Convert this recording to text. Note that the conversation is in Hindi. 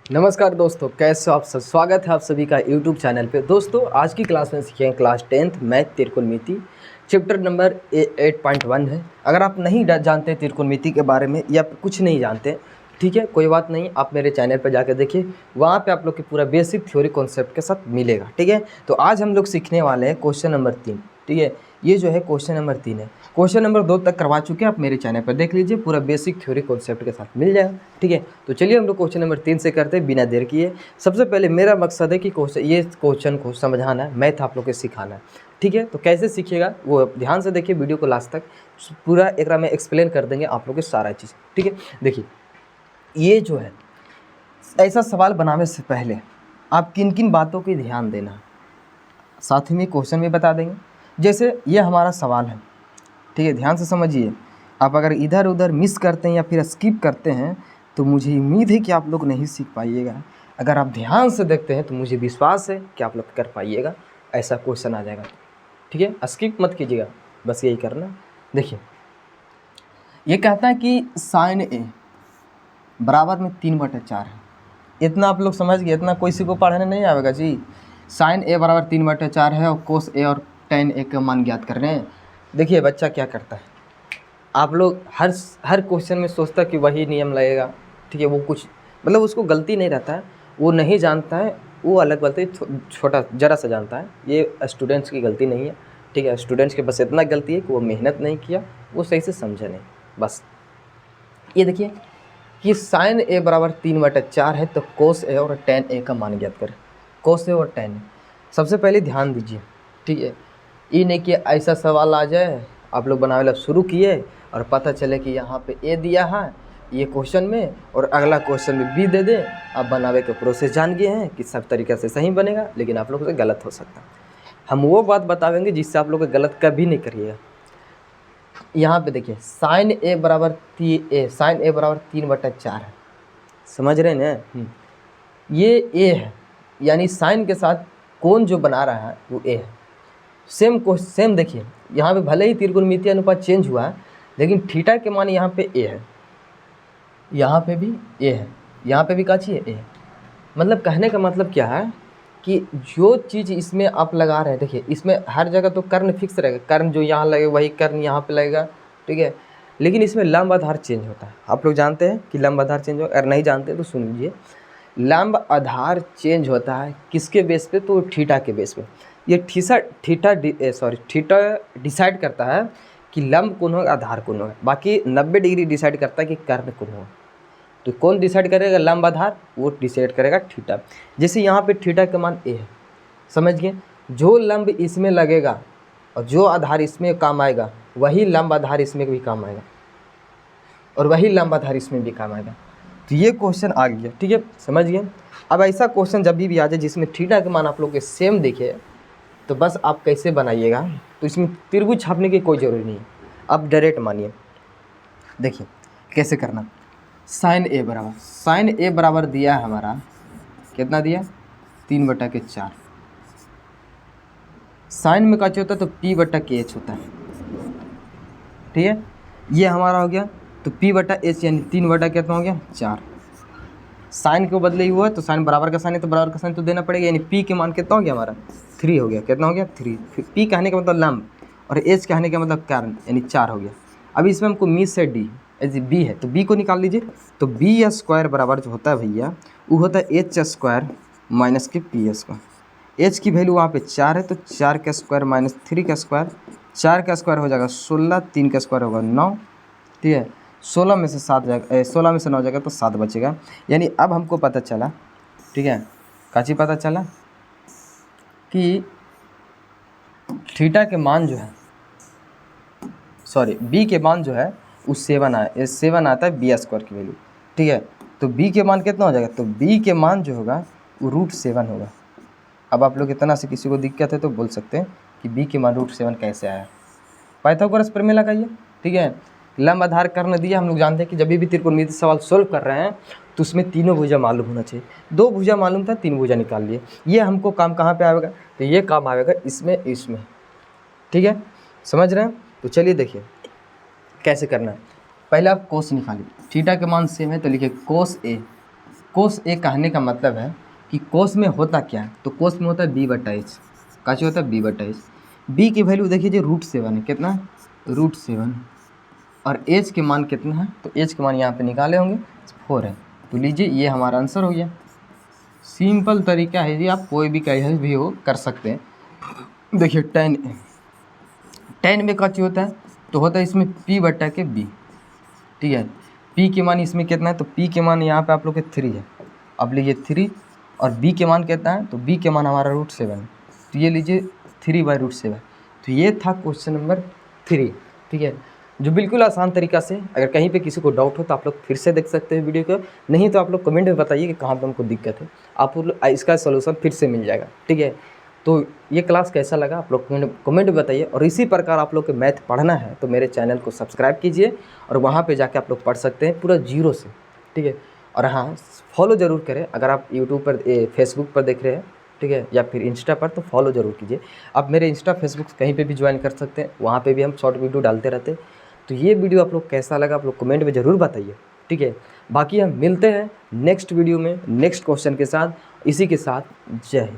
नमस्कार दोस्तों, कैसे हो आप सब। स्वागत है आप सभी का यूट्यूब चैनल पे। दोस्तों आज की क्लास में सीखेंगे क्लास 10th मैथ त्रिकोणमिति, चैप्टर नंबर 8.1 है। अगर आप नहीं जानते त्रिकोणमिति के बारे में या कुछ नहीं जानते, ठीक है, कोई बात नहीं, आप मेरे चैनल पर जाकर देखिए, वहाँ पे आप लोग की पूरा बेसिक थ्योरी कॉन्सेप्ट के साथ मिलेगा। ठीक है, तो आज हम लोग सीखने वाले हैं क्वेश्चन नंबर 3। ठीक है, ये जो है क्वेश्चन नंबर 3 है। क्वेश्चन नंबर 2 तक करवा चुके हैं, आप मेरे चैनल पर देख लीजिए, पूरा बेसिक थ्योरी कॉन्सेप्ट के साथ मिल जाएगा। ठीक है, तो चलिए हम लोग क्वेश्चन नंबर 3 से करते हैं बिना देर किए। सबसे पहले मेरा मकसद है कि क्वेश्चन को समझाना है, मैथ आप लोग को सिखाना है। ठीक है, तो कैसे सीखिएगा वो ध्यान से देखिए वीडियो को लास्ट तक, पूरा एक में एक्सप्लेन कर देंगे आप लोग के सारा चीज़। ठीक है, देखिए ये जो है ऐसा सवाल बनाने से पहले आप किन किन बातों की ध्यान देना, साथ ही में क्वेश्चन भी बता देंगे। जैसे ये हमारा सवाल है, ठीक है, ध्यान से समझिए। आप अगर इधर उधर मिस करते हैं या फिर स्किप करते हैं तो मुझे उम्मीद है कि आप लोग नहीं सीख पाइएगा। अगर आप ध्यान से देखते हैं तो मुझे विश्वास है कि आप लोग कर पाइएगा, ऐसा क्वेश्चन आ जाएगा। ठीक है, स्किप मत कीजिएगा, बस यही करना। देखिए ये कहता है कि साइन ए बराबर में 3/4 है। इतना आप लोग समझ गए, इतना कोई सी को पढ़ने नहीं आएगा जी। साइन ए बराबर 3/4 है और कोस ए और टेन ए का मान ज्ञात कर रहे हैं। देखिए बच्चा क्या करता है, आप लोग हर क्वेश्चन में सोचता है कि वही नियम लगेगा। ठीक है, वो कुछ मतलब उसको गलती नहीं रहता है, वो नहीं जानता है, वो अलग गलती छोटा जरा सा जानता है। ये स्टूडेंट्स की गलती नहीं है। ठीक है, स्टूडेंट्स के बस इतना गलती है कि वो मेहनत नहीं किया, वो सही से समझा नहीं, बस। ये देखिए कि साइन ए बराबर 3/4 है, तो कोस ए और टेन ए का मान ज्ञात करें। कोस ए और टेन ए, सबसे पहले ध्यान दीजिए। ठीक है, ये नहीं कि ऐसा सवाल आ जाए आप लोग बनाने शुरू किए और पता चले कि यहाँ पे ए दिया है ये क्वेश्चन में और अगला क्वेश्चन में बी दे दे। आप बनावे के प्रोसेस जान गए हैं कि सब तरीक़े से सही बनेगा, लेकिन आप लोगों से गलत हो सकता है। हम वो बात बतावेंगे जिससे आप लोग गलत कभी नहीं करिएगा। यहाँ पे देखिए साइन ए बराबर 3/4 है, समझ रहे हैं ना। ये ए है, यानी साइन के साथ कोण जो बना रहा है वो ए है। सेम देखिए, यहाँ पे भले ही त्रिकोणमितीय अनुपात चेंज हुआ है, लेकिन थीटा के मान यहाँ पे ए है, यहाँ पे भी ए है, यहाँ पे भी का चाहिए ए है। मतलब कहने का मतलब क्या है कि जो चीज़ इसमें आप लगा रहे हैं, देखिए इसमें हर जगह तो कर्ण फिक्स रहेगा, कर्ण जो यहाँ लगेगा वही कर्ण यहाँ पे लगेगा। ठीक है, लेकिन इसमें लंब आधार चेंज होता है। आप लोग जानते हैं कि लंब आधार चेंज हो, अगर नहीं जानते तो सुन लीजिए। लंब आधार चेंज होता है किसके बेस पे, तो थीटा के बेस पे। ये थीटा डिसाइड करता है कि लंब कौन होगा, आधार कौन होगा। बाकी 90 डिग्री डिसाइड करता है कि कर्ण कौन होगा। तो कौन डिसाइड करेगा लंब आधार, वो डिसाइड करेगा थीटा। जैसे यहाँ पे थीटा का मान ए है, समझ गए। जो लंब इसमें लगेगा और जो आधार इसमें काम आएगा, वही लंब आधार इसमें भी काम आएगा और वही लंब आधार इसमें भी काम आएगा। तो ये क्वेश्चन आ गया। ठीक है, समझ गए। अब ऐसा क्वेश्चन जब भी आ जाए जिसमें थीटा के मान आप लोग के सेम दिखे, तो बस आप कैसे बनाइएगा, तो इसमें त्रिभुज छापने की कोई ज़रूरी नहीं है, आप डायरेक्ट मानिए। देखिए कैसे करना। साइन ए बराबर दिया है हमारा, कितना दिया, 3/4। साइन में क्या होता है, तो P/KH होता है। ठीक है, ये हमारा हो गया, तो P/H यानी 3 कितना हो गया, 4। साइन के बदले ही हुआ है, तो साइन बराबर का साइन है तो बराबर का साइन तो देना पड़ेगा, यानी P के मान कितना हो गया हमारा, 3 हो गया। कितना हो गया, 3। फिर P कहने का मतलब लंब और H कहने का मतलब कर्ण, यानी 4 हो गया। अब इसमें हमको मी से डी बी है, तो बी को निकाल लीजिए। तो बी स्क्वायर बराबर जो होता है भैया, वो होता है एच स्क्वायर माइनस के पी स्क्वायर। एच की वैल्यू वहाँ पे 4 है, तो 4 का स्क्वायर माइनस 3 का स्क्वायर, 4 का स्क्वायर हो जाएगा 16, 3 का स्क्वायर होगा 9। ठीक है, 16 में से 7 जाएगा, 16 में से 9 जाएगा तो 7 बचेगा। यानी अब हमको पता चला, ठीक है, काची पता चला कि थीटा के मान जो है, सॉरी बी के मान जो है वो 7 आया, 7 आता है बी स्क्वायर की वैल्यू। ठीक है, तो बी के मान कितना हो जाएगा, तो बी के मान जो होगा वो √7 होगा। अब आप लोग इतना से किसी को दिक्कत है तो बोल सकते हैं कि बी के मान √7 कैसे आया। पाइथागोरस प्रमेय लगाइए। ठीक है, लंब आधार कर्ण दिया। हम लोग जानते हैं कि जब भी त्रिकोणमिति सवाल सोल्व कर रहे हैं तो उसमें तीनों भुजा मालूम होना चाहिए। 2 भुजा मालूम था, 3 भुजा निकाल लिए। ये हमको काम कहाँ पे आएगा, तो ये काम आएगा इसमें। ठीक है, समझ रहे हैं। तो चलिए देखिए कैसे करना है। पहले आप कोस निकालिए, थीटा के मान सेम है तो लिखिए कोस ए कोस ए कहने का मतलब है कि कोस में होता क्या है, तो कोस में होता है b/h। काची होता है b/h। b की वैल्यू देखिए जी √7 है, कितना √7, और h के मान कितना है, तो h के मान यहाँ पे निकाले होंगे 4 है। तो लीजिए ये हमारा आंसर हो गया। सिंपल तरीका है जी, आप कोई भी कहीं भी हो कर सकते हैं। देखिए tan में काची होता है, तो होता है इसमें p/b, ठीक है। p के मान इसमें कितना है, तो p के मान यहाँ पे आप लोग के 3 है। अब लीजिए 3 और b के मान कितना है, तो b के मान हमारा √7 है, तो ये लीजिए 3/√7। तो ये था क्वेश्चन नंबर 3, ठीक है, जो बिल्कुल आसान तरीका से। अगर कहीं पे किसी को डाउट हो तो आप लोग फिर से देख सकते हैं वीडियो को, नहीं तो आप लोग कमेंट में बताइए कि कहाँ पे उनको दिक्कत है, आप इसका सलूशन फिर से मिल जाएगा, ठीक है। तो ये क्लास कैसा लगा आप लोग कमेंट में बताइए, और इसी प्रकार आप लोग के मैथ पढ़ना है तो मेरे चैनल को सब्सक्राइब कीजिए, और वहाँ पे जाके आप लोग पढ़ सकते हैं पूरा जीरो से, ठीक है। और हाँ, फॉलो ज़रूर करें, अगर आप यूट्यूब पर फेसबुक पर देख रहे हैं, ठीक है, या फिर इंस्टा पर, तो फॉलो ज़रूर कीजिए। आप मेरे इंस्टा फेसबुक कहीं पे भी ज्वाइन कर सकते हैं, वहाँ पे भी हम शॉर्ट वीडियो डालते रहते हैं। तो ये वीडियो आप लोग कैसा लगा आप लोग कमेंट में ज़रूर बताइए, ठीक है। बाकी हम मिलते हैं नेक्स्ट वीडियो में नेक्स्ट क्वेश्चन के साथ, इसी के साथ जय हिंद।